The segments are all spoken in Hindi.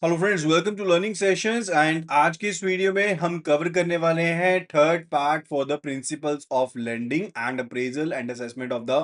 Hello friends, welcome to learning sessions. And आज की इस वीडियो में हम कवर करने वाले हैं third part for the principles of lending and appraisal and assessment of the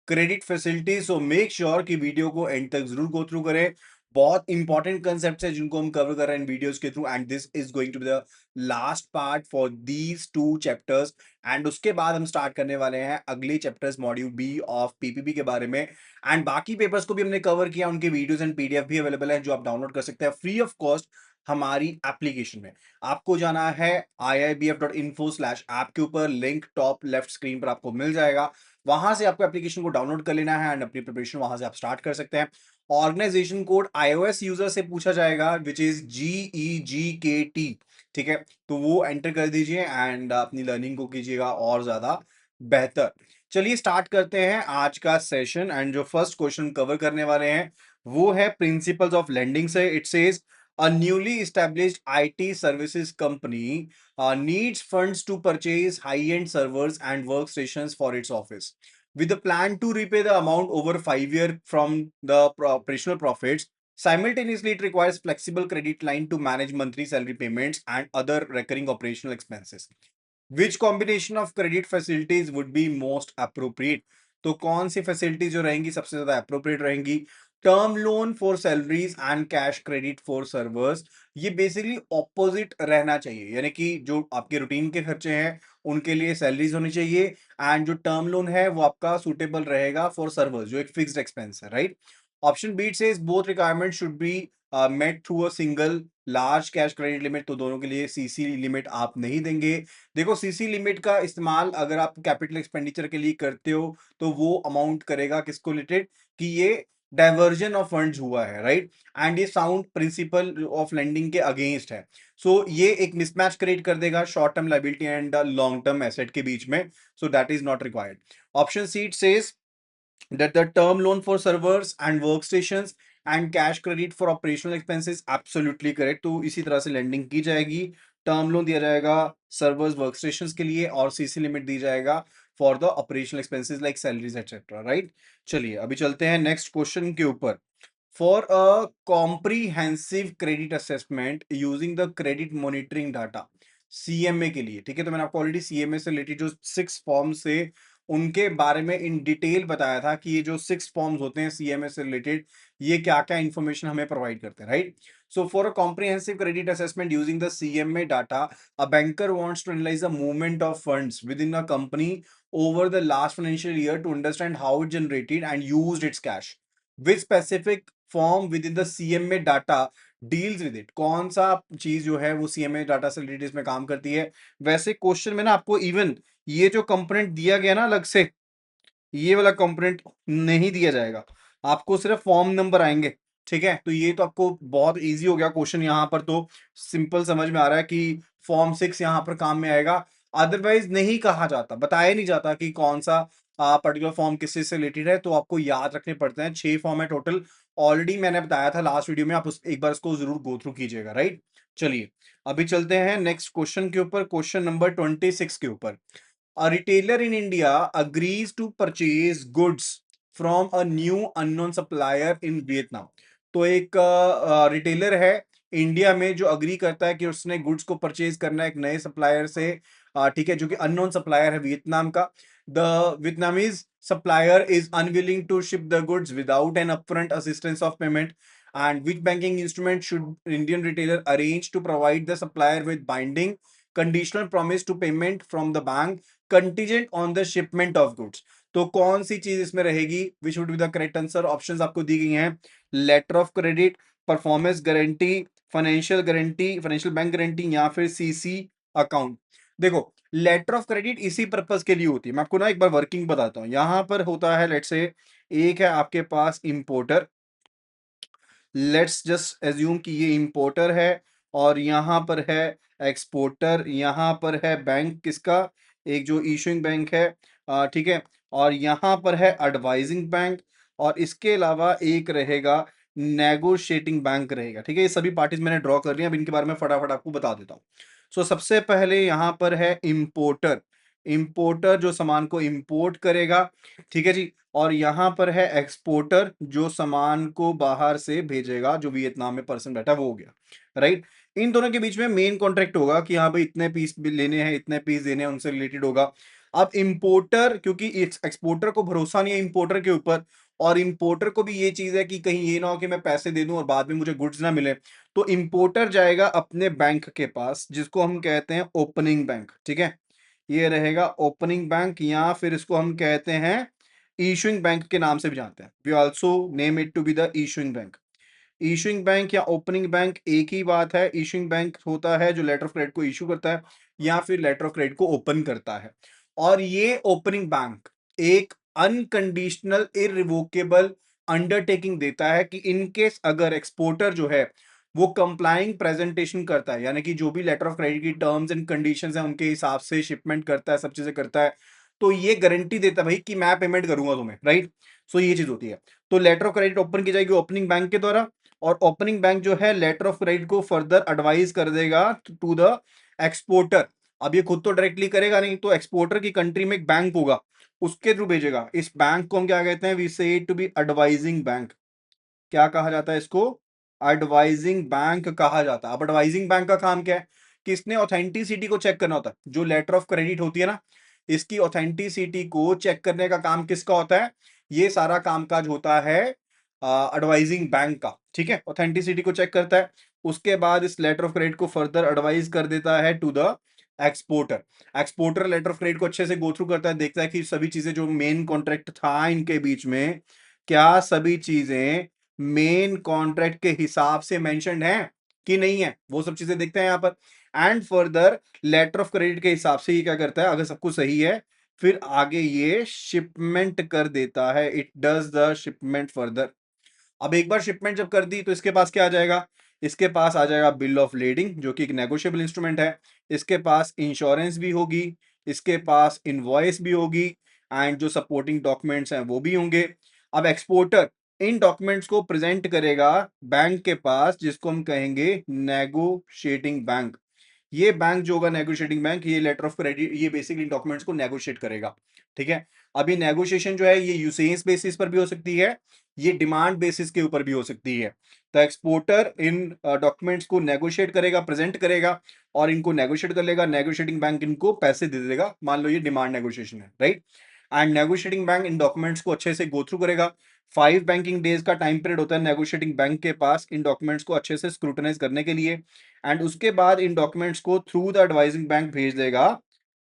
credit facility. So make sure कि वीडियो को एंड तक जरूर गो थ्रू करें। बहुत इंपॉर्टेंट कंसेप्ट्स है जिनको हम कवर कर रहे हैं इन वीडियोस के through, and this is going to be the last part for these two chapters. And उसके बाद हम स्टार्ट करने वाले हैं अगले chapters module B of PPP के बारे में। एंड बाकी पेपर्स को भी हमने कवर किया, उनके वीडियोस एंड पीडीएफ भी अवेलेबल है जो आप डाउनलोड कर सकते हैं फ्री ऑफ कॉस्ट हमारी एप्लीकेशन में। आपको जाना है iibf.info/app के ऊपर, लिंक टॉप लेफ्ट स्क्रीन पर आपको मिल जाएगा। वहां से आपको एप्लीकेशन को डाउनलोड कर लेना है एंड अपनी प्रिपरेशन वहां से आप स्टार्ट कर सकते हैं। ऑर्गेनाइजेशन कोड iOS यूजर से पूछा जाएगा विच इज GEGKT। ठीक है, तो वो एंटर कर दीजिए एंड अपनी लर्निंग को कीजिएगा और ज्यादा बेहतर। चलिए स्टार्ट करते हैं आज का सेशन। एंड जो फर्स्ट क्वेश्चन कवर करने वाले हैं वो है प्रिंसिपल्स ऑफ लेंडिंग से। It says a newly established IT services company needs funds to purchase high-end servers and workstations for its office. With a plan to repay the amount over 5 years from the operational profits, simultaneously it requires flexible credit line to manage monthly salary payments and other recurring operational expenses. Which combination of credit facilities would be most appropriate. तो कौन सी फैसिलिटी जो रहेंगी सबसे ज्यादा अप्रोप्रिएट रहेंगी? Term loan for salaries and cash credit for servers. ये बेसिकली ऑपोजिट रहना चाहिए, यानी कि जो आपके रूटीन के खर्चे हैं उनके लिए सैलरीज होनी चाहिए, एंड जो टर्म लोन है वो आपका सुटेबल रहेगा फॉर सर्वर्स जो एक फिक्स्ड एक्सपेंस है, राइट? ऑप्शन बी से both requirement should be met through a single large cash credit limit. तो दोनों के लिए सीसी लिमिट आप नहीं देंगे। देखो, सीसी लिमिट का इस्तेमाल अगर आप कैपिटल एक्सपेंडिचर के लिए करते हो तो वो अमाउंट करेगा किसको रिलेटेड, कि ये डाइवर्जन ऑफ फंड्स हुआ है, राइट? एंड ये साउंड प्रिंसिपल ऑफ लेंडिंग के अगेंस्ट है। सो ये एक मिसमैच क्रिएट कर देगा short term liability and long term asset के बीच में। सो that is not required. Option she says that the term loan for servers and workstations and cash credit for operational expenses absolutely correct। तो इसी तरह से लेंडिंग की जाएगी। टर्म लोन दिया जाएगा सर्वर्स वर्कस्टेशंस के लिए और सीसी लिमिट दी जाएगा for the operational expenses like salaries etcetera, right? चलिए अभी चलते हैं नेक्स्ट क्वेश्चन के ऊपर। For a comprehensive credit assessment using the credit monitoring data, CMA के लिए, ठीक है, तो मैंने आपको ऑलरेडी सीएमए से रिलेटेड जो 6 फॉर्म्स थे उनके बारे में इन डिटेल बताया था कि ये जो 6 फॉर्म्स होते हैं सीएमए से रिलेटेड, ये क्या क्या इंफॉर्मेशन हमें प्रोवाइड करते हैं, right? So for a comprehensive credit assessment using the CMA data, a banker wants to analyse the movement of funds within a company over the last financial year to understand how it generated and used its cash. Which specific form within the CMA data deals with it? कौन सा चीज जो है वो CMA डाटा से रिलेटेड इसमें काम करती है? वैसे क्वेश्चन में ना आपको इवन ये जो कंपोनेंट दिया गया ना अलग से, ये वाला कंपोनेंट नहीं दिया जाएगा, आपको सिर्फ फॉर्म नंबर आएंगे। ठीक है, तो ये तो आपको बहुत इजी हो गया क्वेश्चन। यहाँ पर तो सिंपल समझ में आ रहा है कि फॉर्म 6 यहाँ पर काम में आएगा। अदरवाइज नहीं कहा जाता, बताया नहीं जाता कि कौन सा पर्टिकुलर फॉर्म किससे से रिलेटेड है। तो आपको याद रखने पड़ते हैं। 6 फॉर्म है टोटल, ऑलरेडी मैंने बताया था लास्ट वीडियो में, आप एक बार उसको जरूर गो थ्रू कीजिएगा, राइट? चलिए अभी चलते हैं नेक्स्ट क्वेश्चन के ऊपर, क्वेश्चन नंबर 26 के ऊपर। A retailer in India agrees to purchase goods from a new unknown supplier in Vietnam। तो एक रिटेलर है इंडिया में जो अग्री करता है कि उसने गुड्स को परचेज करना है एक नए सप्लायर से, ठीक है, जो कि अननोन सप्लायर है वियतनाम का। The Vietnamese supplier is unwilling to ship the goods without an upfront assistance of payment, and which banking instrument should Indian retailer arrange to provide the supplier with binding conditional promise to payment from the bank contingent on the shipment of goods? तो कौन सी चीज इसमें रहेगी? Which would be the correct answer? Options आपको दी गई हैं, letter of credit, performance guarantee, financial guarantee, financial bank guarantee, या फिर सीसी अकाउंट। देखो, लेटर ऑफ क्रेडिट इसी पर्पस के लिए होती है। मैं आपको ना एक बार वर्किंग बताता हूँ। यहां पर होता है, लेट्स से एक है आपके पास इंपोर्टर, लेट्स जस्ट एज्यूम कि ये इंपोर्टर है, और यहां पर है एक्सपोर्टर, यहां पर है बैंक किसका, एक जो इशूइंग बैंक है, ठीक है, और यहां पर है एडवाइजिंग बैंक, और इसके अलावा एक रहेगा नेगोशिएटिंग बैंक रहेगा। ठीक है, ये सभी पार्टीज मैंने ड्रॉ कर लिया। अब इनके बारे में फटाफट आपको बता देता हूँ। सो सबसे पहले यहां पर है इंपोर्टर। इंपोर्टर जो सामान को इंपोर्ट करेगा, ठीक है जी। और यहां पर है एक्सपोर्टर जो सामान को बाहर से भेजेगा, जो वियतनाम में पर्सन बैठा वो हो गया, राइट। इन दोनों के बीच में मेन कॉन्ट्रैक्ट होगा कि हाँ भाई इतने पीस लेने हैं, इतने पीस देने हैं, उनसे रिलेटेड होगा। अब इंपोर्टर, क्योंकि एक्सपोर्टर को भरोसा नहीं है इंपोर्टर के ऊपर, और इंपोर्टर को भी ये चीज है कि कहीं ये ना हो कि मैं पैसे दे दूं और बाद में मुझे गुड्स ना मिले, तो इंपोर्टर जाएगा अपने बैंक के पास जिसको हम कहते हैं ओपनिंग बैंक, ठीक है। ये रहेगा ओपनिंग बैंक, या फिर इसको हम कहते हैं इशुइंग बैंक के नाम से भी जानते हैं। We also name it to be the issuing bank. Issuing bank या ओपनिंग बैंक एक ही बात है। इशुइंग बैंक होता है जो लेटर ऑफ क्रेडिट को इशू करता है या फिर लेटर ऑफ क्रेडिट को ओपन करता है। और ये ओपनिंग बैंक एक अनकंडीशनल इररिवोकेबल अंडरटेकिंग देता है कि इनकेस अगर एक्सपोर्टर जो है वो कंप्लाइंग प्रेजेंटेशन करता है, यानी कि जो भी लेटर ऑफ क्रेडिट की टर्म्स एंड कंडीशंस हैं उनके हिसाब से शिपमेंट करता है, सब चीजें करता है, तो ये गारंटी देता है भाई कि मैं पेमेंट करूंगा तुम्हें, राइट। सो ये चीज होती है। तो लेटर ऑफ क्रेडिट ओपन की जाएगी ओपनिंग बैंक के द्वारा, और ओपनिंग बैंक जो है लेटर ऑफ क्रेडिट को फर्दर एडवाइस कर देगा टू द एक्सपोर्टर। अब ये खुद तो डायरेक्टली करेगा नहीं, तो एक्सपोर्टर की कंट्री में एक बैंक होगा, उसके थ्रू भेजेगा। इस बैंक को हम क्या कहते हैं, वी से टू बी एडवाइजिंग बैंक। क्या कहा जाता है इसको, एडवाइजिंग बैंक कहा जाता है। अब एडवाइजिंग बैंक का काम क्या है कि इसने ऑथेंटिसिटी को चेक करना होता है। जो लेटर ऑफ क्रेडिट होती है ना, इसकी ऑथेंटिसिटी को चेक करने का काम किसका होता है, ये सारा कामकाज होता है एडवाइजिंग बैंक का, ठीक है। ऑथेंटिसिटी को चेक करता है, उसके बाद इस लेटर ऑफ क्रेडिट को फर्दर एडवाइज कर देता है to the exporter. Exporter letter of credit को अच्छे से गो थ्रू करता है, देखता है कि सभी चीजें जो मेन कॉन्ट्रैक्ट था इनके बीच में, क्या सभी चीजें मेन कॉन्ट्रैक्ट के हिसाब से मेंशन्ड है कि नहीं है, वो सब चीजें देखते हैं यहाँ पर। And further letter of credit के हिसाब से ये क्या करता है, अगर सब कुछ सही है फिर आगे ये शिपमेंट कर देता है, it does the shipment further. अब एक बार शिपमेंट जब कर दी तो इसके पास क्या आ जाएगा, इसके पास आ जाएगा बिल ऑफ लेडिंग जो कि एक नेगोशिएबल इंस्ट्रूमेंट है, इसके पास इंश्योरेंस भी होगी, इसके पास इनवॉइस भी होगी, एंड जो सपोर्टिंग डॉक्यूमेंट्स हैं वो भी होंगे। अब एक्सपोर्टर इन डॉक्यूमेंट्स को प्रेजेंट करेगा बैंक के पास जिसको हम कहेंगे नेगोशिएटिंग बैंक। ये बैंक जो होगा नेगोशिएटिंग बैंक, ये लेटर ऑफ क्रेडिट, ये बेसिकली डॉक्यूमेंट्स को नेगोशिएट करेगा, ठीक है। अभी नेगोशिएशन जो है ये यूसेज बेसिस पर भी हो सकती है, ये डिमांड बेसिस के ऊपर भी हो सकती है। तो एक्सपोर्टर इन डॉक्यूमेंट्स को नेगोशिएट करेगा, प्रेजेंट करेगा, और इनको नेगोशिएट कर लेगा। नेगोशिएटिंग बैंक इनको पैसे दे देगा, मान लो ये डिमांड नेगोशिएशन है, right. And negotiating bank in documents को अच्छे से गो थ्रू करेगा। 5 बैंकिंग डेज का टाइम पीरियड होता है नेगोशिएटिंग बैंक के पास इन डॉक्यूमेंट्स को अच्छे से स्क्रूटनाइज करने के लिए, एंड उसके बाद इन डॉक्यूमेंट्स को थ्रू द एडवाइजिंग बैंक भेज देगा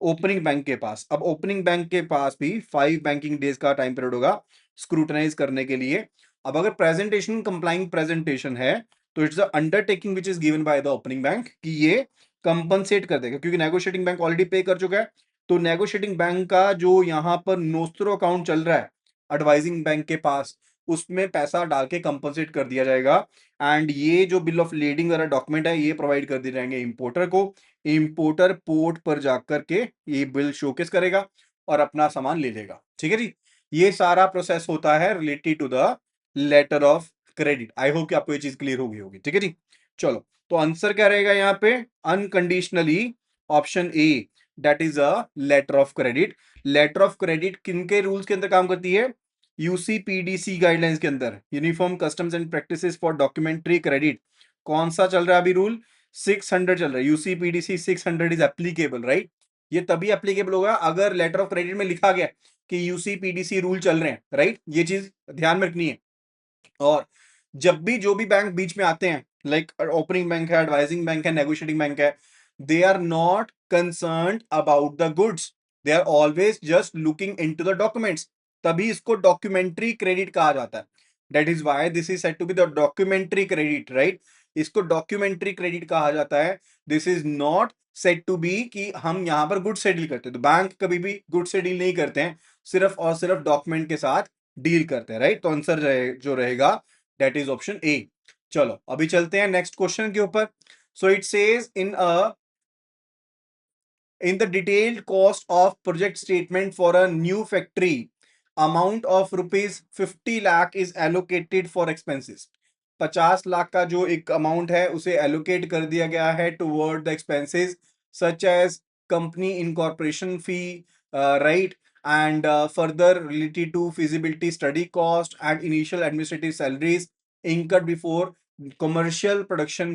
ओपनिंग बैंक के पास। अब ओपनिंग बैंक के पास भी 5 बैंकिंग डेज का टाइम पीरियड होगा स्क्रूटनाइज करने के लिए। अब अगर प्रेजेंटेशन कंप्लाइंग प्रेजेंटेशन है तो it's the undertaking which is given by the opening bank कि ये कंपनसेट कर देगा, क्योंकि नेगोशिएटिंग बैंक ऑलरेडी पे कर चुका है। तो नेगोशिएटिंग बैंक का जो यहां पर नोस्ट्रो अकाउंट चल रहा है एडवाइजिंग बैंक के पास, उसमें पैसा डाल के कंपनसेट कर दिया जाएगा। एंड ये जो बिल ऑफ लीडिंग वाला डॉक्यूमेंट है ये प्रोवाइड कर दिए जाएंगे इंपोर्टर को। इंपोर्टर पोर्ट पर जाकर के ये बिल शोकेस करेगा और अपना सामान ले लेगा, ठीक है जी। ये सारा प्रोसेस होता है related to the letter of credit. I hope कि आपको ये चीज क्लियर होगी होगी, ठीक है जी। चलो, तो आंसर क्या रहेगा यहाँ पे, unconditionally option A, that is a letter of credit. Letter of credit किनके रूल्स के अंदर काम करती है, यूसीपीडीसी गाइडलाइंस के अंदर, uniform customs and practices for documentary credit. कौन सा चल रहा है अभी रूल, 600 चल रहा है। यूसीपीडीसी 600 इज एप्लीकेबल, राइट। ये तभी एप्लीकेबल होगा अगर लेटर ऑफ क्रेडिट में लिखा गया कि यूसीपीडीसी रूल चल रहे हैं, राइट। ये चीज ध्यान में रखनी है। और जब भी जो भी बैंक बीच में आते हैं, लाइक ओपनिंग बैंक है, एडवाइजिंग बैंक है, नेगोशिएटिंग बैंक है, they are not concerned about the goods, they are always just looking into the documents. तभी इसको डॉक्यूमेंट्री क्रेडिट कहा जाता है। That is why this is said to be the documentary credit, right. इसको डॉक्यूमेंट्री क्रेडिट कहा जाता है। This is not said to be कि हम यहां पर गुड से डील करते हैं, तो बैंक कभी भी गुड से डील नहीं करते हैं, सिर्फ और सिर्फ डॉक्यूमेंट के साथ डील करते हैं, राइट। तो आंसर जो रहेगा दैट इज ऑप्शन ए। चलो अभी चलते हैं नेक्स्ट क्वेश्चन के ऊपर। So it says in the detailed cost of project statement for a new factory, amount of rupees 50 lakh is allocated for expenses। 50 lakh का जो एक अमाउंट है उसे एलोकेट कर दिया गया है toward the expenses such as company incorporation fee, right? And further related to feasibility study cost and initial administrative salaries incurred before commercial production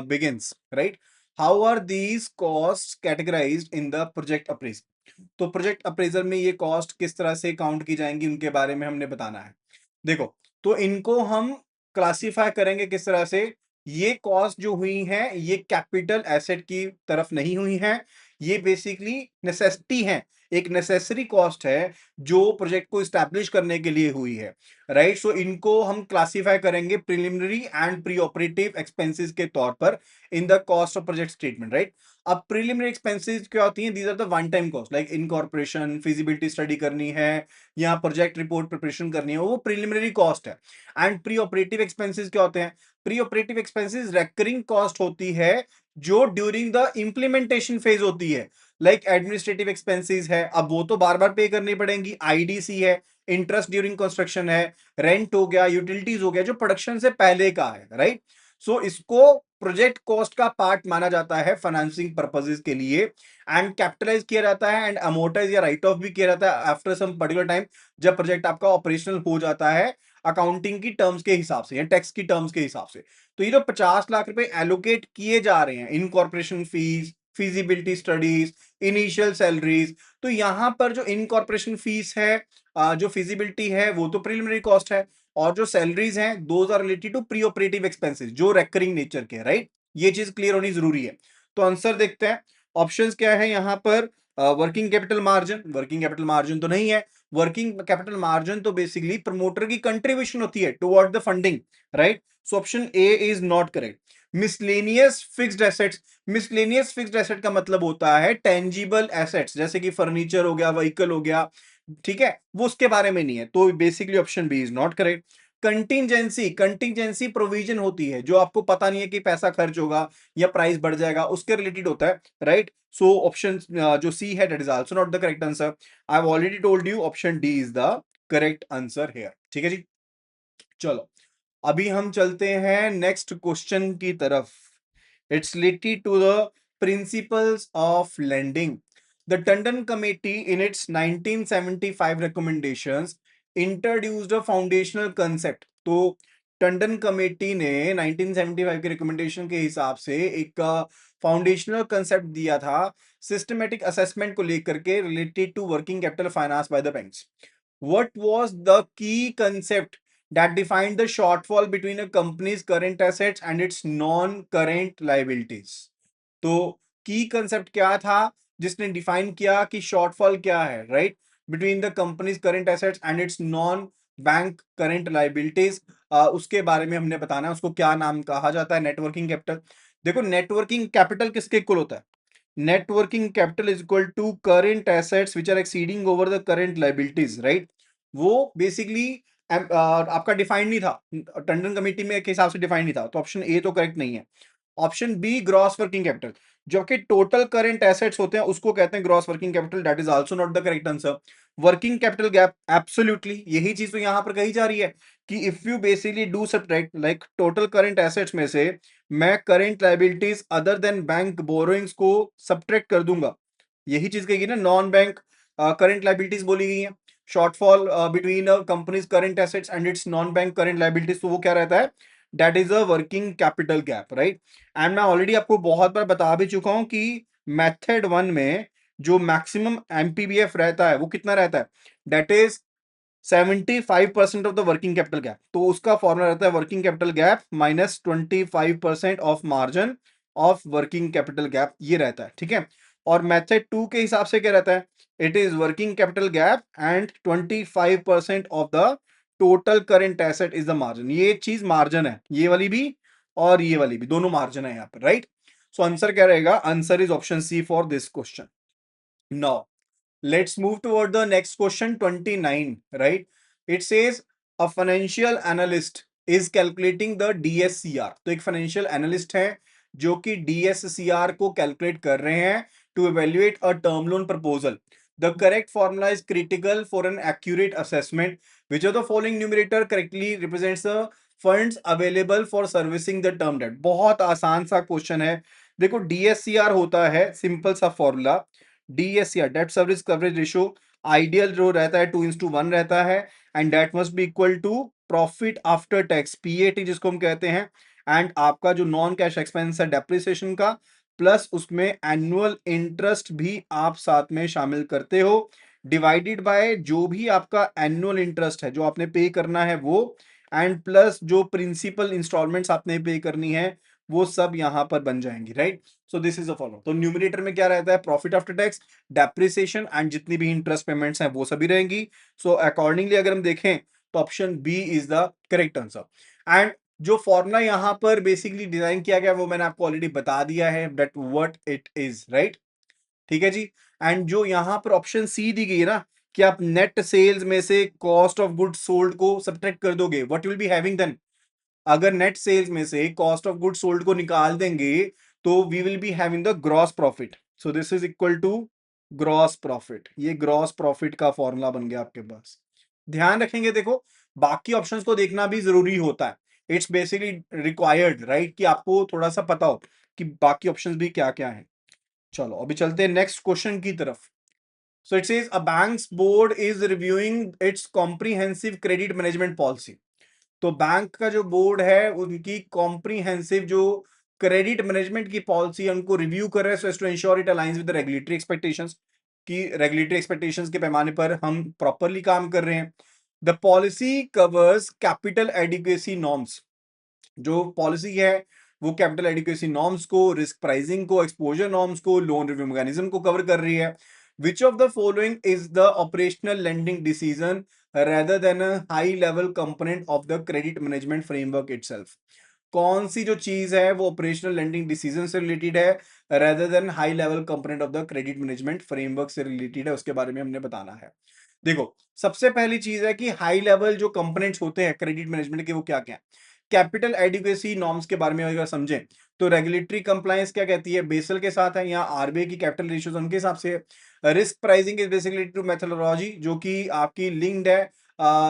begins, right? How are these costs categorized in the project appraisal? तो प्रोजेक्ट अप्रेजल में ये कॉस्ट किस तरह से काउंट की जाएंगी उनके बारे में हमने बताना है। देखो, तो इनको हम क्लासिफाई करेंगे किस तरह से। ये कॉस्ट जो हुई है ये कैपिटल एसेट की तरफ नहीं हुई है, ये बेसिकली नेसेसिटी है, एक नेसेसरी कॉस्ट है जो प्रोजेक्ट को स्टैब्लिश करने के लिए हुई है, राइट। सो इनको हम क्लासिफाई करेंगे preliminary and pre operative expenses के तौर पर in the cost of project statement, right. अब प्रीलिमिनरी एक्सपेंसेस क्या होती हैं? These are the one time cost, like incorporation, feasibility study करनी है या प्रोजेक्ट रिपोर्ट प्रिपरेशन करनी है, वो प्रीलिमिनरी कॉस्ट है। एंड प्री ऑपरेटिव एक्सपेंसेस क्या होते हैं? Pre operative expenses recurring cost होती है जो ड्यूरिंग द इंप्लीमेंटेशन फेज होती है, लाइक एडमिनिस्ट्रेटिव एक्सपेंसेस है, अब वो तो बार बार पे करनी पड़ेंगी, आईडीसी है, इंटरेस्ट ड्यूरिंग कंस्ट्रक्शन है, रेंट हो गया, यूटिलिटीज हो गया, जो प्रोडक्शन से पहले का है, राइट। सो इसको प्रोजेक्ट कॉस्ट का पार्ट माना जाता है फाइनेंसिंग पर्पसेस के लिए, एंड कैपिटलाइज किया जाता है एंड अमोर्टाइज या राइट ऑफ भी किया जाता है आफ्टर सम पर्टिकुलर टाइम, जब प्रोजेक्ट आपका ऑपरेशनल हो जाता है अकाउंटिंग की टर्म्स के हिसाब से या टैक्स की टर्म्स के हिसाब से। तो ये जो 50 लाख रुपए एलोकेट किए जा रहे हैं, incorporation fees, feasibility studies, initial salaries, तो यहां पर जो इनकॉर्पोरेशन फीस है, जो फिजिबिलिटी है, वो तो प्रिलिमिनरी कॉस्ट है, और जो सैलरीज हैं those are related to pre operative expenses जो रेकरिंग नेचर के, राइट। ये चीज क्लियर होनी जरूरी है। तो आंसर देखते हैं, ऑप्शंस क्या है यहां पर। Working capital margin, working capital margin तो नहीं है। वर्किंग कैपिटल मार्जिन तो बेसिकली प्रमोटर की कंट्रीब्यूशन होती है toward the funding, right. So option A is not correct. Miscellaneous fixed assets, miscellaneous fixed asset का मतलब होता है टेंजिबल एसेट्स, जैसे कि फर्नीचर हो गया, व्हीकल हो गया, ठीक है, वो उसके बारे में नहीं है, तो basically option B is not correct. Contingency, contingency provision होती है जो आपको पता नहीं है कि पैसा खर्च होगा या प्राइस बढ़ जाएगा, उसके रिलेटेड होता है, राइट। सो ऑप्शन जो सी है that is also not the correct answer. I have already told you option D is the correct answer here, ठीक है जी। चलो, अभी हम चलते हैं नेक्स्ट क्वेश्चन की तरफ। It's related to the principles of lending. The Tandon committee in its 1975 recommendations introduced a foundational concept। तो टंडन कमेटी ने 1975 के रिकमेंडेशन के हिसाब से एक फाउंडेशनल कंसेप्ट दिया था सिस्टमेटिक असेसमेंट को लेकर के related to working capital finance by the banks. What was the key concept that defined the shortfall between a company's current assets and its non-current liabilities? तो की कंसेप्ट क्या था जिसने डिफाइन किया कि शॉर्टफॉल क्या है, right, between the companies current assets and it's non bank current liabilities, उसके बारे में हमने बताना है, उसको क्या नाम कहा जाता है, नेटवर्किंग कैपिटल। देखो, नेटवर्किंग कैपिटल किसके इक्वल होता है? net working capital is equal to current assets which are exceeding over the current liabilities, right। वो बेसिकली आपका डिफाइंड नहीं था, टंडन कमेटी में के हिसाब से डिफाइंड नहीं था, तो ऑप्शन ए तो करेक्ट नहीं है। Option B gross working capital, जो कि टोटल करंट एसेट्स होते हैं उसको कहते हैं gross working capital, that is also not the correct answer. Working capital gap, absolutely यही चीज तो यहां पर कही जा रही है कि if you basically do subtract like total current assets में से मैं current liabilities other than bank borrowings को सब्ट्रैक्ट कर दूंगा, यही चीज कही ना, नॉन बैंक करंट लाइबिलिटीज बोली गई है, shortfall between companies current assets and it's non bank current liabilities, तो वो क्या रहता है? That is a working capital gap, right. And मैं ऑलरेडी आपको बहुत बार बता भी चुका हूं कि मेथड 1 में जो मैक्सिमम एमपीबीएफ रहता है वो कितना रहता है? That is 75% of the working capital gap. तो उसका फॉर्मूला रहता है working capital gap minus 25% of margin of working capital gap, ये रहता है, ठीक है। और मेथड 2 के हिसाब से क्या रहता है? It is working capital gap and 25% of the total current asset is the margin. ये चीज मार्जिन है, ये वाली भी और ये वाली भी, दोनों मार्जिन है यहाँ पर, राइट। सो आंसर क्या रहेगा? Answer is option C for this question. Now let's move toward the next question 29, right? It says a financial analyst is calculating the DSCR। तो एक फाइनेंशियल एनालिस्ट है जो कि DSCR को कैलकुलेट कर रहे हैं to evaluate a term loan proposal। The correct formula is critical for an accurate assessment, which of the following numerator correctly represents the funds available for servicing the term debt। बहुत आसान सा क्वेश्चन है देखो डीएससीआर होता है सिंपल सा formula, DSCR debt service coverage ratio, ideal जो रहता है 2:1 रहता है, and that must be equal to profit after tax PAT जिसको हम कहते हैं, एंड आपका जो नॉन कैश एक्सपेंस है डेप्रिसिएशन का, प्लस उसमें एनुअल इंटरेस्ट भी आप साथ में शामिल करते हो, डिवाइडेड बाय जो भी आपका एनुअल इंटरेस्ट है जो आपने पे करना है वो, एंड प्लस जो प्रिंसिपल इंस्टॉलमेंट्स आपने पे करनी है वो सब यहां पर बन जाएंगी, right. So this is the follow. तो न्यूमरेटर में क्या रहता है, profit after tax, depreciation and जितनी भी इंटरेस्ट पेमेंट्स हैं वो सभी रहेंगी। सो अकॉर्डिंगली अगर हम देखें तो option B is the correct answer. And जो फॉर्मूला यहां पर बेसिकली डिजाइन किया गया वो मैंने आपको ऑलरेडी बता दिया है that what it is, right. ठीक है जी। एंड जो यहां पर ऑप्शन सी दी गई है ना कि आप नेट सेल्स में से कॉस्ट ऑफ गुड्स सोल्ड को सब्ट्रैक्ट कर दोगे, what will be having then, अगर नेट सेल्स में से कॉस्ट ऑफ गुड सोल्ड को निकाल देंगे तो we will be having the gross profit. So this is equal to gross profit. ये ग्रॉस प्रॉफिट का फॉर्मूला बन गया आपके पास। ध्यान रखेंगे, देखो बाकी ऑप्शंस को देखना भी जरूरी होता है, इट्स बेसिकली रिक्वायर्ड, राइट, कि आपको थोड़ा सा पता हो कि बाकी ऑप्शंस भी क्या क्या है। चलो अभी चलते हैं नेक्स्ट क्वेश्चन की तरफ। So it says a banks board is reviewing it's comprehensive credit management policy. तो बैंक का जो बोर्ड है उनकी कॉम्प्रिहेंसिव जो क्रेडिट मैनेजमेंट की पॉलिसी है उनको रिव्यू कर रहे हैं, so as to ensure it aligns with regulatory expectations, कि रेगुलेटरी एक्सपेक्टेशंस के पैमाने पर हम प्रॉपरली काम कर रहे हैं। The policy covers capital adequacy norms. जो पॉलिसी है वो कैपिटल एडिक्वेसी नॉर्म्स को, रिस्क प्राइसिंग को, एक्सपोजर नॉर्म्स को, लोन रिव्यू मैकेनिज्म को कवर कर रही है। Which of the following is the operational lending decision rather than a high level component of the credit management framework itself। कौन सी जो चीज है वो ऑपरेशनल लेंडिंग डिसीजन से रिलेटेड है rather than high level component of the credit management framework से रिलेटेड है, उसके बारे में हमने बताना है। देखो सबसे पहली चीज है कि हाई लेवल जो कंपोनेंट्स होते हैं क्रेडिट मैनेजमेंट के वो क्या क्या है। कैपिटल एडिक्वेसी नॉर्म्स के बारे में अगर समझें तो रेगुलेटरी कंप्लायंस क्या कहती है, बेसल के साथ है या आरबीआई की कैपिटल रेशियोज उनके हिसाब से। Risk pricing is basically to methodology जो कि आपकी लिंक्ड है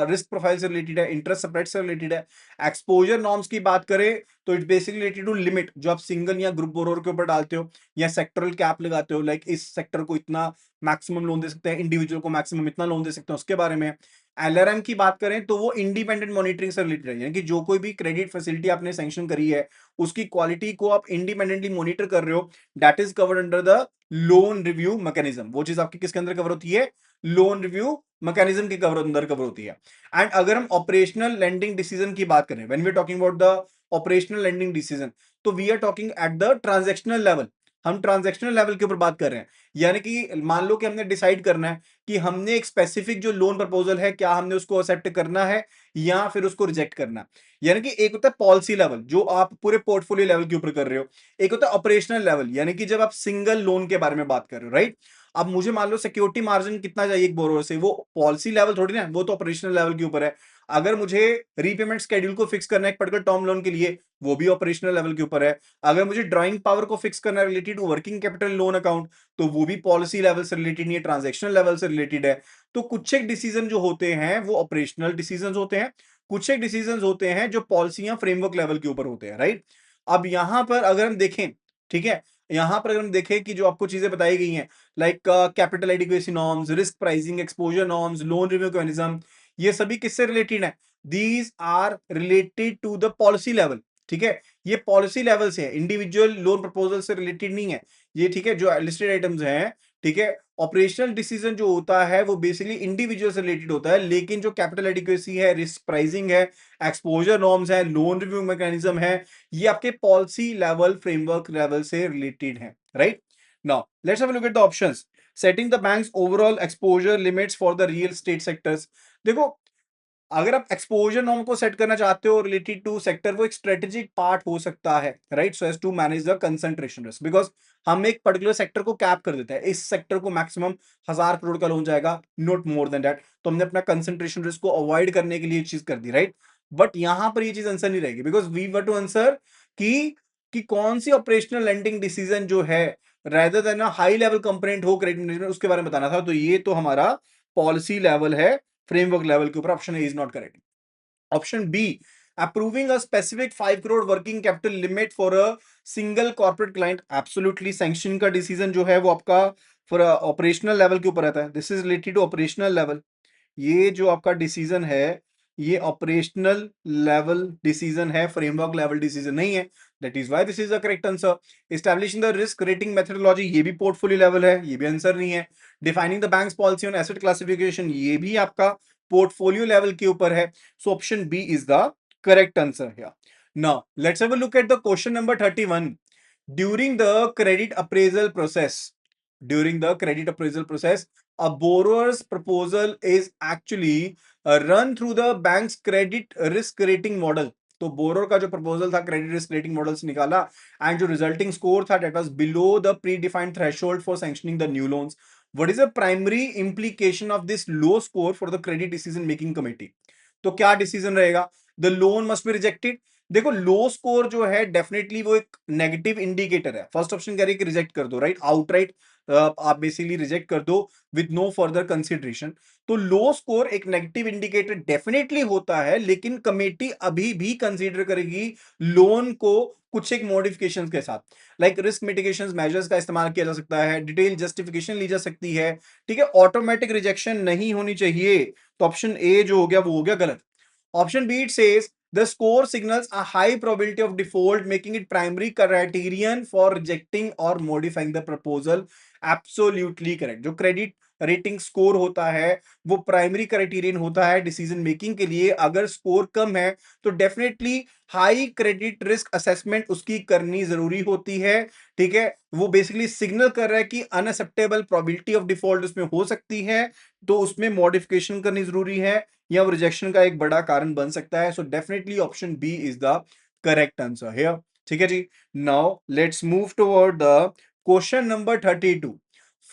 रिस्क प्रोफाइल से रिलेटेड है, इंटरेस्ट स्प्रेड से रिलेटेड है। एक्सपोजर नॉर्म्स की बात करें तो it's basically related to limit जो आप सिंगल या ग्रुप बोरोवर के ऊपर डालते हो या सेक्टरल कैप लगाते हो, लाइक इस सेक्टर को इतना मैक्सिमम लोन दे सकते हैं, इंडिविजुअल को मैक्सिमम इतना लोन दे सकते हैं, उसके बारे में। एलआरएम की बात करें तो वो इंडिपेंडेंट मॉनिटरिंग से रिलेटेड है, यानी कि जो कोई भी क्रेडिट फैसिलिटी आपने सैंक्शन करी है उसकी क्वालिटी को आप इंडिपेंडेंटली मॉनिटर कर रहे हो, that is covered under the loan review mechanism. वो चीज आपकी किसके अंदर कवर होती है, लोन रिव्यू मैकेनिज्म के कवर अंदर कवर होती है। एंड अगर हम ऑपरेशनल लेंडिंग डिसीजन की बात करें, when we are talking about the operational lending decision, तो we are talking at the transactional level. हम ट्रांजैक्शनल लेवल के ऊपर बात कर रहे हैं, यानी कि मान लो कि हमने डिसाइड करना है कि हमने एक स्पेसिफिक जो लोन प्रपोजल है क्या हमने उसको एक्सेप्ट करना है या फिर उसको रिजेक्ट करना है। यानी कि एक होता है पॉलिसी लेवल जो आप पूरे पोर्टफोलियो लेवल के ऊपर कर रहे हो, एक होता है ऑपरेशनल लेवल यानी कि जब आप सिंगल लोन के बारे में बात कर रहे हो, राइट। अब मुझे मान लो सिक्योरिटी मार्जिन कितना चाहिए एक बोरोवर से, वो पॉलिसी लेवल थोड़ी ना, वो तो ऑपरेशनल लेवल के ऊपर है। अगर मुझे रीपेमेंट शेड्यूल को फिक्स करना है एक पर्टिकुलर टर्म लोन के लिए, वो भी ऑपरेशनल लेवल के ऊपर है। अगर मुझे ड्राइंग पावर को फिक्स करना है related to working capital loan account, तो वो भी पॉलिसी लेवल से रिलेटेड नहीं है, ट्रांजैक्शनल लेवल से रिलेटेड है। तो कुछ एक डिसीजन जो होते हैं वो ऑपरेशनल डिसीजन होते हैं, कुछ एक डिसीजन होते हैं जो पॉलिसी या फ्रेमवर्क लेवल के ऊपर होते हैं, राइट। अब यहां पर अगर हम देखें, ठीक है, यहां पर अगर हम देखें कि जो आपको चीजें बताई गई हैं like capital adequacy norms, risk pricing, exposure norms, loan review mechanism, ये सभी किससे रिलेटेड है, these are related to the policy level. ठीक है, ये पॉलिसी लेवल से है, इंडिविजुअल लोन प्रपोजल से रिलेटेड नहीं है ये। ठीक है, जो लिस्टेड आइटम्स हैं, ठीक है, ऑपरेशनल डिसीजन जो होता है वो बेसिकली इंडिविजुअल से रिलेटेड होता है, लेकिन जो कैपिटल एडिक्वेसी है, रिस्क प्राइसिंग है, एक्सपोजर नॉर्म्स है, लोन रिव्यू मैकेनिज्म है, ये आपके पॉलिसी लेवल फ्रेमवर्क लेवल से रिलेटेड है, right. Now let's have a look at the options. Setting the banks overall exposure limits for the real estate sectors. देखो अगर आप एक्सपोजर नॉर्म को सेट करना चाहते हो रिलेटेड टू सेक्टर, वो एक स्ट्रेटेजिक पार्ट हो सकता है, right, so as to manage the concentration risk, because हम एक पर्टिकुलर सेक्टर को कैप कर देते हैं, इस सेक्टर को मैक्सिमम 1,000 करोड़ का लोन जाएगा, नॉट मोर देन दैट। तो हमने अपना कंसंट्रेशन रिस्क को अवॉइड करने के लिए चीज कर दी, राइट। बट यहां पर ये चीज आंसर नहीं रहेगी, because we were to answer कि कौन सी ऑपरेशनल लेंडिंग डिसीजन जो है rather than high level component हो क्रेडिट मैनेजमेंट, उसके बारे में बताना था। तो ये तो हमारा पॉलिसी लेवल है, फ्रेमवर्क लेवल के ऊपर। Option A is not correct. Option B approving a specific 5 crore working capital limit for a single corporate client, absolutely sanction का डिसीजन जो है वो आपका फॉर ऑपरेशनल लेवल के ऊपर रहता है। This is related to operational level. ये जो आपका डिसीजन है ये ऑपरेशनल लेवल डिसीजन है, फ्रेमवर्क लेवल डिसीजन नहीं है। That is why this is the correct answer. Establishing the risk rating methodology, ये भी पोर्टफोलियो लेवल है, ये भी आंसर नहीं है। Defining the bank's policy on asset classification, ये भी आपका पोर्टफोलियो लेवल के ऊपर है। So option B is the correct answer here. Now let's have a look at the question number 31। During the credit appraisal process, during the credit appraisal process, a borrower's proposal is actually run through the bank's credit risk rating model। तो बोरोर का जो प्रपोजल था क्रेडिट रिस्क रेटिंग मॉडल से निकाला एंड जो रिजल्टिंग स्कोर था that was below the pre defined threshold for sanctioning the new loans. What is the primary implication of this low score for the credit decision making committee? तो क्या डिसीजन रहेगा? The loan must be rejected. देखो लो स्कोर जो है डेफिनेटली वो एक नेगेटिव इंडिकेटर है। फर्स्ट ऑप्शन कह रही है कि रिजेक्ट कर दो, राइट, आउटराइट आप बेसिकली रिजेक्ट कर दो विद नो फर्दर कंसिडरेशन। तो लो स्कोर एक नेगेटिव इंडिकेटर डेफिनेटली होता है, लेकिन कमेटी अभी भी कंसीडर करेगी लोन को कुछ एक मॉडिफिकेशंस के साथ। लाइक रिस्क मिटिगेशन मेजर्स का इस्तेमाल किया जा सकता है, डिटेल जस्टिफिकेशन ली जा सकती है, ठीक है, ऑटोमेटिक रिजेक्शन नहीं होनी चाहिए। तो ऑप्शन ए जो हो गया वो हो गया गलत। Option B it says the score signals a high probability of default, making it primary criterion for rejecting or modifying the proposal। Absolutely correct। जो क्रेडिट रेटिंग स्कोर होता है वो प्राइमरी क्राइटेरियन होता है डिसीजन मेकिंग के लिए। अगर स्कोर कम है तो definitely high credit risk assessment उसकी करनी जरूरी होती है, ठीक है। वो बेसिकली सिग्नल कर रहा है कि अनएक्सेप्टेबल प्रोबेबिलिटी ऑफ डिफॉल्ट उसमें हो सकती है, तो उसमें मॉडिफिकेशन करनी जरूरी है, या वो रिजेक्शन का एक बड़ा कारण बन सकता है। So definitely option B is the correct answer here, ठीक है जी। Now let's move toward the question number 32।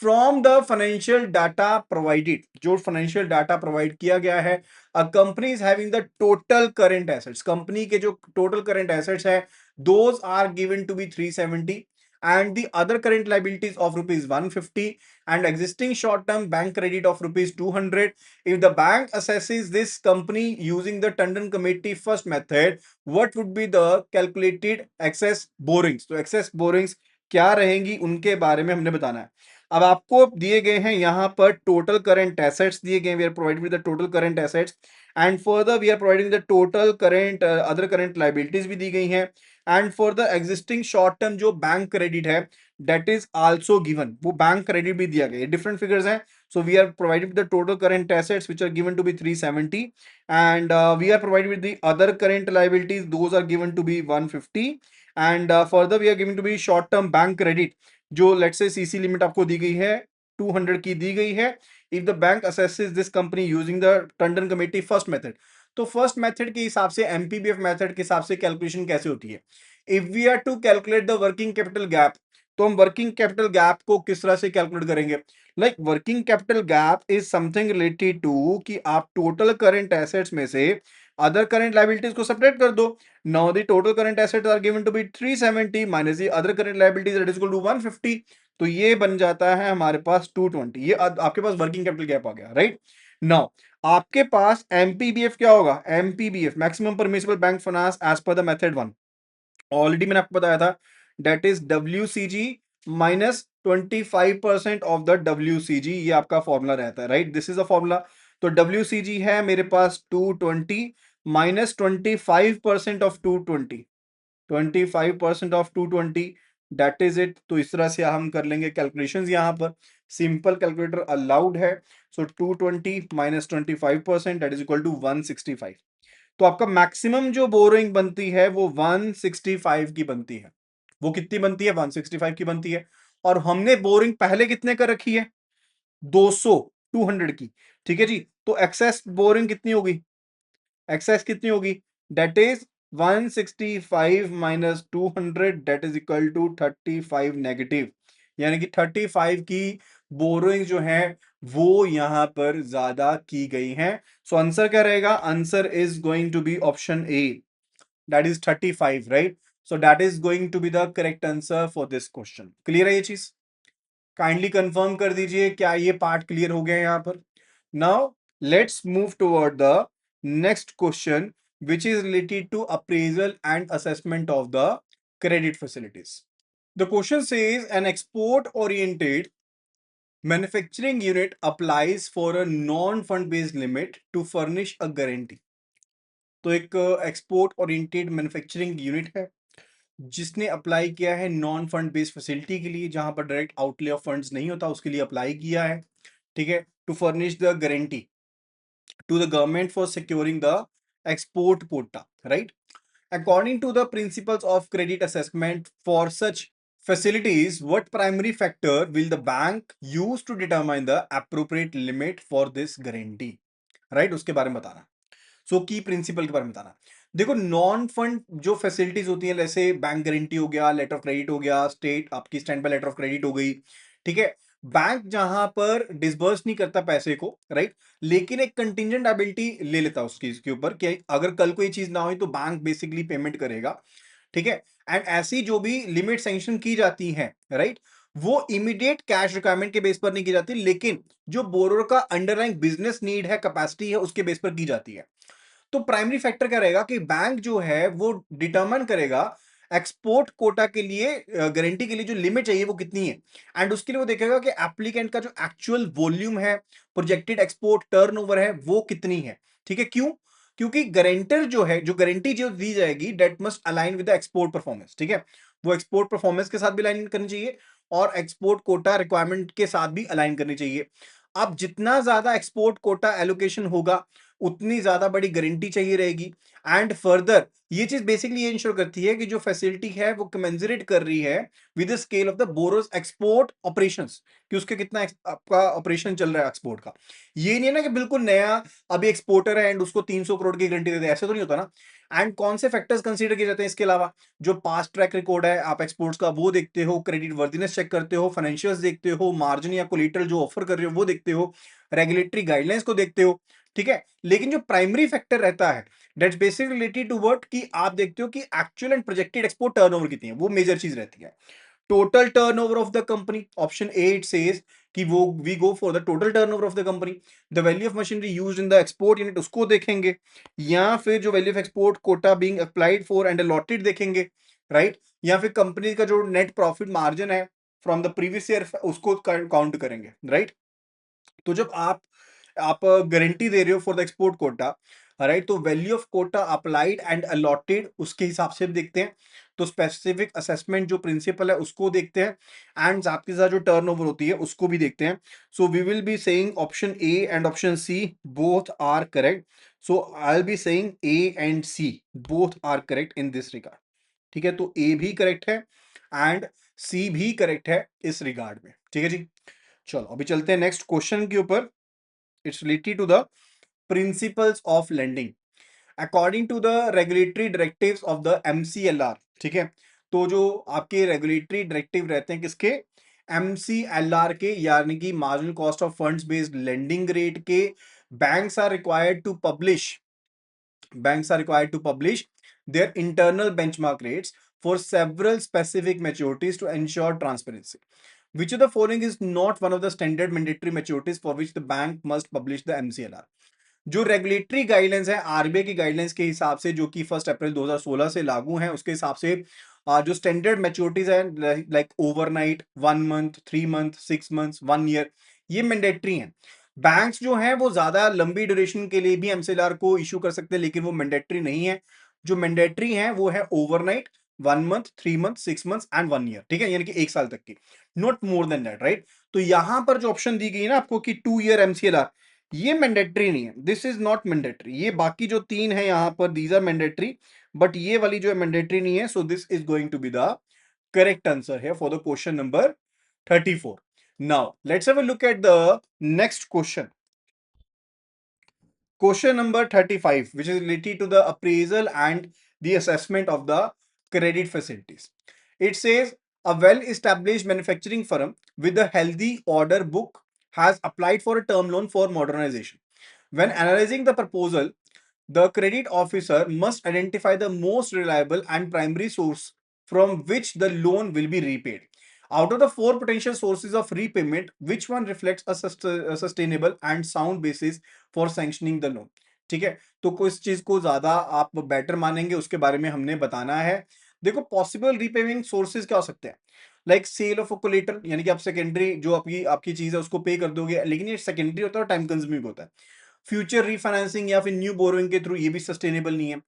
From the financial data provided, जो फाइनेंशियल डाटा प्रोवाइड किया गया है, a company is having the total current assets, company के जो टोटल करंट एसेट्स है those are given to be 370 and the other current liabilities of rupees 150 and existing short term bank credit of rupees 200। If the bank assesses this company using the Tandon committee first method, what would be the calculated excess borrowings? तो excess borrowings क्या रहेंगी उनके बारे में हमने बताना है। अब आपको दिए गए हैं यहां पर टोटल करंट एसेट्स दिए गए, we are provided with the total current assets and further we are providing the total current other current liabilities भी दी गई हैं and for the existing short term जो बैंक क्रेडिट है दैट इज आल्सो गिवन, वो बैंक क्रेडिट भी दिया गया, डिफरेंट फिगर्स हैं। So we are provided with the total current assets which are given to be 370 and we are provided with the other current liabilities, those are given to be 150 and further we are given to be short term bank credit जो let's say CC limit आपको दी गई है 200 की दी गई है। if the bank assesses this company using the Tandon committee first method, तो फर्स्ट मेथड के हिसाब से एमपीबीएफ मेथड के हिसाब से कैलकुलेशन कैसे होती है? If we are to calculate the working capital gap, तो हम वर्किंग कैपिटल गैप को किस तरह से कैलकुलेट करेंगे? Like working capital gap is something related to कि आप टोटल करंट एसेट्स में से अदर करंट लायबिलिटीज को सेपरेट कर दो। Now the total current assets are given to be 370 minus the other current liabilities that is equal to 150, तो ये बन जाता है हमारे पास 220। ये आपके पास वर्किंग कैपिटल गैप आ गया, राइट। नाउ आपके पास एमपीबीएफ क्या होगा? MPBF maximum permissible bank finance as per the method 1, already मैंने आपको बताया था, that is WCG minus 25% of the WCG, ये आपका फॉर्मूला रहता है, right, this is a formula. तो WCG है मेरे पास 220 minus 25% of 220, 25% of 220 that is it. तो इस तरह से हम कर लेंगे कैलकुलेशंस, यहां पर सिंपल कैलकुलेटर अलाउड है। So 220 minus 25% that is equal to 165। तो आपका मैक्सिमम जो बोरोइंग बनती है वो 165 की बनती है। वो कितनी बनती है? 165 की बनती है। और हमने बोरिंग पहले कितने कर रखी है? 200, 200 की, ठीक है जी। तो एक्सेस बोरिंग कितनी होगी? एक्सेस कितनी होगी? That is 165 minus 200 that is equal to 35 negative, यानी कि 35 की बोरोइंग जो है वो यहां पर ज्यादा की गई है। सो आंसर क्या रहेगा? Answer is going to be option A, that is 35, right. So that is going to be the correct answer for this question. Clear है ये चीज? काइंडली कंफर्म कर दीजिए क्या ये पार्ट क्लियर हो गया यहां पर। Now let's move toward the next question which is related to appraisal and assessment of the credit facilities. The question says an export oriented manufacturing unit applies for a non-fund based limit to furnish a guarantee. तो एक एक्सपोर्ट ओरिएंटेड मैन्युफैक्चरिंग यूनिट है जिसने अप्लाई किया है नॉन फंड बेस्ड फैसिलिटी के लिए, जहां पर डायरेक्ट आउटले ऑफ फंड्स नहीं होता, उसके लिए अप्लाई किया है। ठीक है, to furnish the guarantee to the government for securing the export quota, right? According to the principles of credit assessment for such facilities, what primary factor will the bank use to determine the appropriate limit for this guarantee? Right? उसके बारे में बताना। सो की प्रिंसिपल के बारे में बताना। देखो, नॉन फंड जो फैसिलिटीज होती हैं, जैसे बैंक गारंटी हो गया, लेटर ऑफ क्रेडिट हो गया, स्टेट आपकी standby letter of credit हो गई। ठीक है, बैंक जहां पर डिसबर्स नहीं करता पैसे को, राइट, लेकिन एक कंटिजेंट एबिलिटी ले लेता है उसकी इसके ऊपर कि अगर कल कोई चीज ना हुई तो बैंक बेसिकली पेमेंट करेगा। ठीक है, एंड ऐसी जो भी लिमिट सैंक्शन की जाती है, राइट, वो इमीडिएट कैश रिक्वायरमेंट के बेस पर नहीं की जाती, लेकिन जो बोरोर का अंडरलाइंग बिजनेस नीड है, कैपेसिटी है, उसके बेस पर की जाती है। तो प्राइमरी फैक्टर क्या रहेगा कि बैंक जो है वो डिटरमाइन करेगा एक्सपोर्ट कोटा के लिए, गारंटी के लिए जो लिमिट चाहिए वो कितनी है, एंड उसके लिए वो देखेगा कि एप्लीकेंट का जो एक्चुअल वॉल्यूम है, प्रोजेक्टेड एक्सपोर्ट टर्नओवर है, वो कितनी है। ठीक है, क्यों? क्योंकि गारंटर जो है, जो गारंटी जो दी जाएगी, that must align with the export performance. ठीक है, वो एक्सपोर्ट परफॉर्मेंस के साथ भी अलाइन करनी चाहिए और एक्सपोर्ट कोटा रिक्वायरमेंट के साथ भी अलाइन करनी चाहिए। अब जितना ज्यादा एक्सपोर्ट कोटा एलोकेशन होगा, उतनी ज्यादा बड़ी गारंटी चाहिए रहेगी। एंड फर्दर ये चीज बेसिकली ये इंश्योर करती है कि जो फैसिलिटी है वो कमेंसरेट कर रही है with the scale of the borrows export operations, कि उसके कितना आपका ऑपरेशन चल रहा है एक्सपोर्ट का। ये नहीं है ना कि बिल्कुल नया अभी एक्सपोर्टर है एंड उसको 300 करोड़ की गारंटी दे दे, ऐसे तो नहीं होता ना। एंड कौन से फैक्टर्स कंसीडर किए जाते हैं इसके अलावा? जो पास्ट ट्रैक रिकॉर्ड है आप एक्सपोर्ट्स का वो देखते हो, क्रेडिट वर्दीनेस चेक करते हो, फाइनेंशियल्स देखते हो, मार्जिन या कोलेटरल जो ऑफर कर रहे हो वो देखते हो, रेगुलेटरी गाइडलाइंस को देखते हो। ठीक है, लेकिन जो प्राइमरी फैक्टर रहता है that's basically related to what, कि आप देखते हो कि actual and projected export turnover कितनी है, वो मेजर चीज रहती है। Total turnover of the company, option A it says कि वो we go for the total turnover of the company. The value of machinery used in the export unit, उसको देखेंगे, या फिर जो value of export quota being applied for and allotted देखेंगे, राइट, या फिर कंपनी का जो नेट प्रॉफिट मार्जिन है फ्रॉम द प्रीवियस ईयर उसको काउंट करेंगे, राइट। तो जब आप गारंटी दे रहे हो for the export quota, right, तो value of quota applied and allotted उसके हिसाब से भी देखते हैं। तो स्पेसिफिक असेसमेंट जो प्रिंसिपल है उसको देखते हैं, एंड आपके साथ जो टर्नओवर होती है उसको भी देखते हैं। So we will be saying option A and option C both are correct. So I will be saying A and C both are correct in this regard. ठीक है, तो ए भी करेक्ट है एंड सी भी करेक्ट है इस रिगार्ड में। ठीक है जी, चलो अभी चलते हैं नेक्स्ट क्वेश्चन के ऊपर। It's related to the principles of lending according to the regulatory directives of the MCLR. ठीक है, तो जो आपके रेगुलेटरी डायरेक्टिव रहते हैं किसके? एमसीएलआर के, यानी कि marginal cost of funds based lending rate के। Banks are required to publish banks are required to publish their internal benchmark rates for several specific maturities to ensure transparency. Which of the following is not one of the standard mandatory maturities for which the bank must publish the MCLR? जो रेगुलेटरी गाइडलाइंस है आरबीआई की गाइडलाइंस के हिसाब से, जो कि 1 अप्रैल 2016 से लागू है, उसके हिसाब से जो स्टैंडर्ड मैच्योरिटीज है like overnight, 1 month, 3 month, 6 month, 1 year, ये मैंडेटरी हैं। बैंक्स जो हैं वो ज्यादा लंबी ड्यूरेशन के लिए भी एमसीएलआर को इशू कर सकते हैं, लेकिन वो मैंडेटरी नहीं है। जो मैंडेटरी है वो है overnight, 1 month, 3 month, 6 month and 1 year. ठीक है, यानी कि 1 साल तक की, not more than that, right. तो यहां पर जो ऑप्शन दी गई है ना आपको कि 2 ईयर एमसीएलआर, ये मैंडेटरी नहीं है, दिस इज नॉट मैंडेटरी। ये बाकी जो तीन है यहां पर दीज आर मैंडेटरी, बट ये वाली जो है मैंडेटरी नहीं है। So this is going to be the correct answer है for the question number 34। Now let's have a look at the next question, question number 35, which is related to the appraisal and the assessment of the credit facilities. It says a well-established manufacturing firm with a healthy order book has applied for a term loan for modernization. When analyzing the proposal, the credit officer must identify the most reliable and primary source from which the loan will be repaid. Out of the four potential sources of repayment, which one reflects a sustainable and sound basis for sanctioning the loan? ठीक है, तो किस चीज को ज्यादा आप बेटर मानेंगे उसके बारे में हमने बताना है। देखो पॉसिबल रीपेमेंट सोर्सेज क्या हो सकते हैं, लाइक सेल ऑफ कोलेटरल, यानी कि आप सेकेंडरी जो आपकी आपकी चीज है उसको पे कर दोगे, लेकिन ये सेकेंडरी होता है और टाइम कंज्यूमिंग होता है। फ्यूचर रीफाइनेंसिंग या फिर न्यू बोरोइंग के थ्रू, ये भी सस्टेनेबल नहीं है।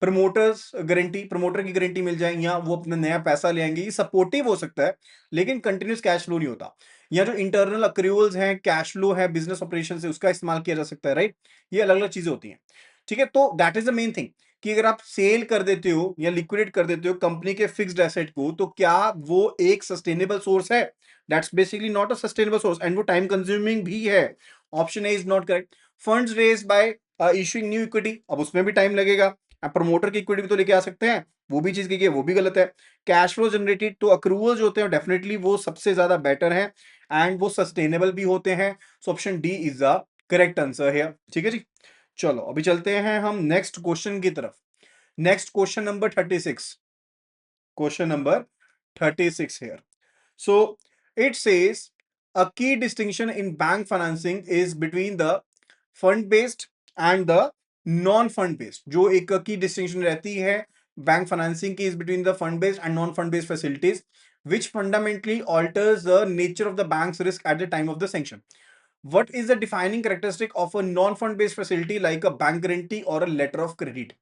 प्रमोटर्स गारंटी, प्रमोटर की गारंटी मिल जाए या वो अपना नया पैसा ले आएंगे, ये सपोर्टिव हो सकता है लेकिन कंटिन्यूस कैश फ्लो नहीं होता। या जो इंटरनल अक्रूवल्स हैं, कैश फ्लो है बिजनेस ऑपरेशन से, उसका इस्तेमाल किया जा सकता है, राइट। ये अलग अलग चीजें होती हैं। ठीक है, तो that is the main thing कि अगर आप सेल कर देते हो या लिक्विडेट कर देते हो कंपनी के फिक्स्ड एसेट को, तो क्या वो एक सस्टेनेबल सोर्स है? That's basically not a sustainable source, and वो टाइम कंज्यूमिंग भी है। Option A is not correct. Funds raise by issuing new equity, अब उसमें भी टाइम लगेगा। आप प्रमोटर की इक्विटी भी तो लेके आ सकते हैं, वो भी चीज की है, वो भी गलत है। कैश फ्लो जनरेटेड, तो अक्रूवल जो होते हैं डेफिनेटली वो सबसे ज्यादा बेटर है एंड वो सस्टेनेबल भी होते हैं। So option D is the correct answer है। ठीक है जी, चलो अभी चलते हैं हम नेक्स्ट क्वेश्चन की तरफ। Next question number 36, question number 36 here. So it says a key distinction in bank financing is between the fund based and the non fund based। जो एक की डिस्टिंक्शन रहती है बैंक फाइनेंसिंग की, is between the fund based and non fund based facilities which fundamentally alters the nature of the bank's risk at the time of the sanction। What is the defining characteristic of a non-fund based facility like a bank guarantee or a letter of credit?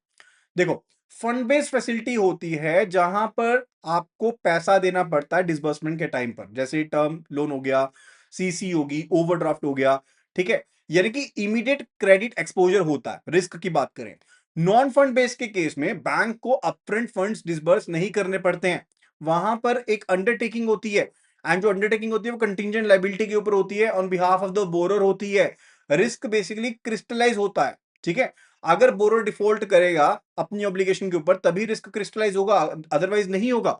देखो, फंड बेस्ड फैसिलिटी होती है जहां पर आपको पैसा देना पड़ता है डिसबर्समेंट के टाइम पर, जैसे टर्म लोन हो गया, सीसी होगी, ओवरड्राफ्ट हो गया। ठीक है, यानी कि इमीडिएट क्रेडिट एक्सपोजर होता है। रिस्क की बात करें, नॉन फंड बेस्ड के केस में बैंक को अपफ्रंट फंड्स डिसबर्स नहीं करने पड़ते हैं, वहां पर एक अंडरटेकिंग होती है, एंड जो अंडरटेकिंग होती है वो कंटिंजेंट लायबिलिटी के ऊपर होती है, on behalf of the borer होती है। रिस्क बेसिकली क्रिस्टलाइज होता है। ठीक है, अगर बोरो डिफॉल्ट करेगा अपनी ऑब्लिगेशन के ऊपर तभी रिस्क क्रिस्टलाइज होगा, अदरवाइज नहीं होगा।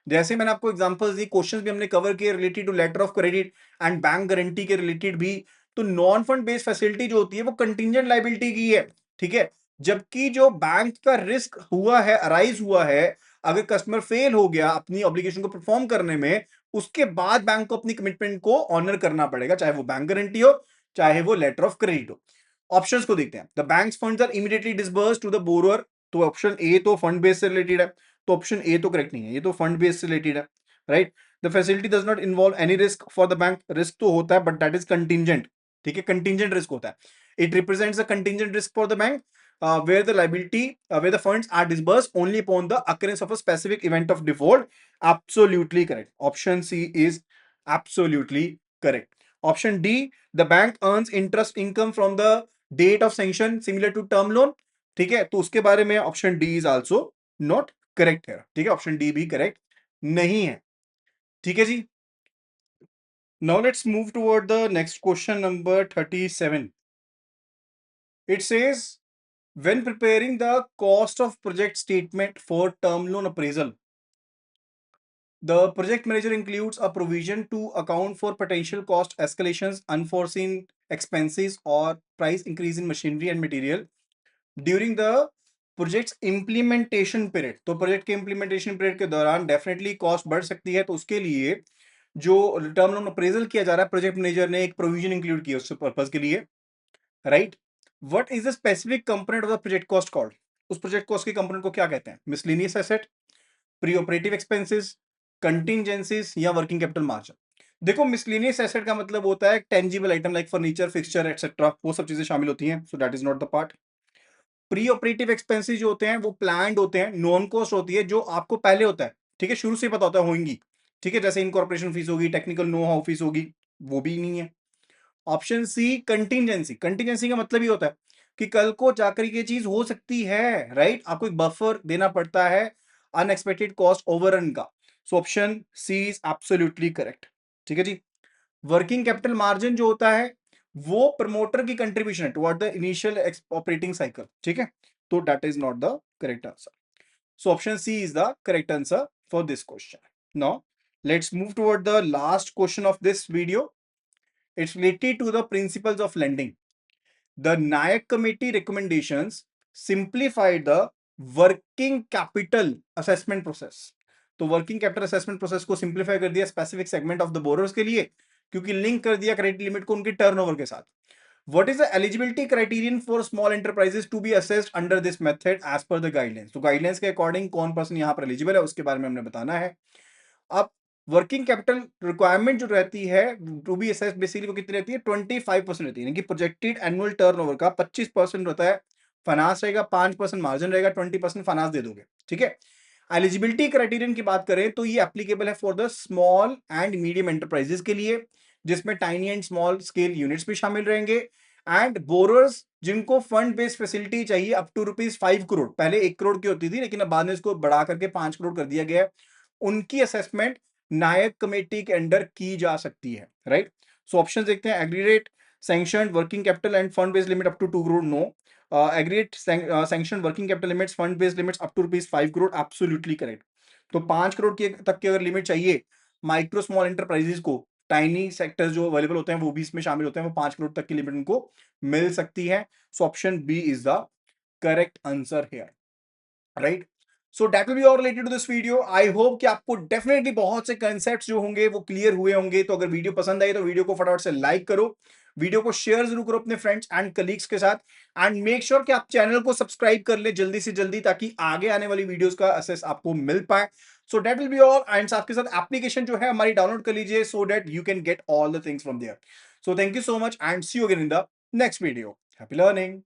जैसे मैंने आपको एग्जांपल्स दी, क्वेश्चंस भी हमने कवर किए related to letter of credit and bank guarantee के रिलेटेड भी। तो नॉन फंड बेस्ड फैसिलिटी जो होती है वो कंटिंजेंट लायबिलिटी की है। ठीक है, जबकि जो बैंक का रिस्क हुआ है, अराइज हुआ है, अगर कस्टमर फेल हो गया अपनी ऑब्लिगेशन को परफॉर्म करने में, उसके बाद बैंक को अपनी कमिटमेंट को ऑनर करना पड़ेगा, चाहे वो बैंक गारंटी हो चाहे वो लेटर ऑफ क्रेडिट हो। ऑप्शंस को देखते हैं। The banks funds are immediately disbursed to the borrower, तो ऑप्शन ए तो फंड बेस से रिलेटेड है, तो ऑप्शन ए तो करेक्ट नहीं है, ये तो फंड बेस से रिलेटेड है, right. The facility does not involve any risk for the bank, risk तो होता है बट दैट इज कंटिंजेंट। ठीक है, कंटिंजेंट रिस्क होता है। It represents a contingent risk for the bank where the liability where the funds are disbursed only upon the occurrence of a specific event of default। Absolutely correct, option C is absolutely correct। option D, the bank earns interest income from the date of sanction similar to term loan. ठीक है, तो उसके बारे में option D is also not correct है। ठीक है, ऑप्शन डी भी करेक्ट नहीं है। ठीक है जी, now let's move toward the next question number 37। It says when preparing the cost of project statement for term loan appraisal, the project manager includes a provision to account for potential cost escalations, unforeseen expenses or price increase in machinery and material during the project implementation period. तो प्रोजेक्ट के इंप्लीमेंटेशन पीरियड के दौरान डेफिनेटली कॉस्ट बढ़ सकती है, तो उसके लिए जो टर्म लोन अप्रेजल किया जा रहा है, प्रोजेक्ट मैनेजर ने एक प्रोविजन इंक्लूड किया उस पर्पज के लिए, right. What is the specific component of the project cost called? उस प्रोजेक्ट कॉस्ट के कंपोनेंट को क्या कहते हैं? Miscellaneous asset, pre operative expenses, contingencies या वर्किंग कैपिटल मार्जिन। देखो, मिसलेनियस एसेट का मतलब होता है tangible item like furniture, fixture etcetera, वो सब चीजें शामिल होती हैं, so that is not the part. Pre operative expenses जो होते हैं वो प्लान्ड होते हैं, नॉन कॉस्ट होती है जो आपको पहले होता है। ठीक है, शुरू से पता होता है होंगी। ठीक है, जैसे इनकॉर्पोरेशन फीस होगी, टेक्निकल नो हाउ फीस होगी, वो भी नहीं है। ऑप्शन सी कंटिंजेंसी, कंटिंजेंसी का मतलब ही होता है कि कल को जाकर ये चीज हो सकती है, राइट। आपको एक बफर देना पड़ता है अनएक्सपेक्टेड कॉस्ट ओवररन का। So option C is absolutely correct. ठीक है जी, वर्किंग कैपिटल मार्जिन जो होता है वो प्रमोटर की कंट्रीब्यूशन है toward the initial operating cycle. ठीक है, तो that is not the correct answer. So option C is the correct answer for this question. Now let's move toward the last question of this video. It's related to the principles of lending. The Nayak committee recommendations simplified the working capital assessment process. तो वर्किंग कैपिटल असेसमेंट प्रोसेस को सिंप्लीफाई कर दिया specific segment of the borrowers के लिए, क्योंकि लिंक कर दिया क्रेडिट लिमिट को उनके टर्नओवर के साथ। What is the eligibility criterion for small enterprises to be assessed under this method as per the guidelines? तो guidelines के अकॉर्डिंग कौन पर्सन यहाँ पर एलिजिबल है उसके बारे में हमने बताना है। अब वर्किंग कैपिटल रिक्वायरमेंट जो रहती है टू बी असेस्ड बेसिकली वो कितनी रहती है 25% रहती है, यानी कि प्रोजेक्टेड एनुअल टर्नओवर का 25% रहता है फाइनेंस रहेगा, 5% मार्जिन रहेगा, 20% फाइनेंस दे दोगे, ठीक है। एलिजिबिलिटी क्राइटेरियन की बात करें तो ये एप्लीकेबल है for the small and medium enterprises के लिए, जिसमें tiny and small scale units भी शामिल रहेंगे, एंड बोरर्स जिनको फंड बेस्ड फैसिलिटी चाहिए अप टू ₹5 करोड़, पहले 1 करोड़ की होती थी लेकिन अब बाद में इसको बढ़ा करके 5 करोड़ कर दिया गया है, उनकी असेसमेंट नायक कमेटी के अंडर की जा सकती है, राइट। सो ऑप्शन देखते हैं। Aggregate sanctioned working capital and fund based limit up to 2 crore, no. Aggregate sanction working capital limits fund based limits up to ₹5 crore, absolutely correct. तो 5 करोड़ की तक की अगर लिमिट चाहिए माइक्रो स्मॉल एंटरप्राइजेस को, टाइनी सेक्टर्स जो अवेलेबल होते हैं वो भी इसमें शामिल होते हैं, वो 5 करोड़ तक की लिमिट उनको मिल सकती है। So option B is the correct answer here, right. So that will be all related to this video. I hope कि आपको डेफिनेटली बहुत से कंसेप्ट्स जो होंगे वो क्लियर हुए होंगे। तो अगर वीडियो पसंद आई तो वीडियो को फटाफट से लाइक करो, वीडियो को शेयर जरूर करो अपने फ्रेंड्स एंड कलीग्स के साथ, एंड मेक श्योर कि आप चैनल को सब्सक्राइब कर ले जल्दी से जल्दी, ताकि आगे आने वाली वीडियोस का एक्सेस आपको मिल पाए। सो that will be all, and साथ के साथ एप्लीकेशन जो है हमारी डाउनलोड कर लीजिए so that you can get all the things from there. So thank you so much and see you again in the next video. Happy learning.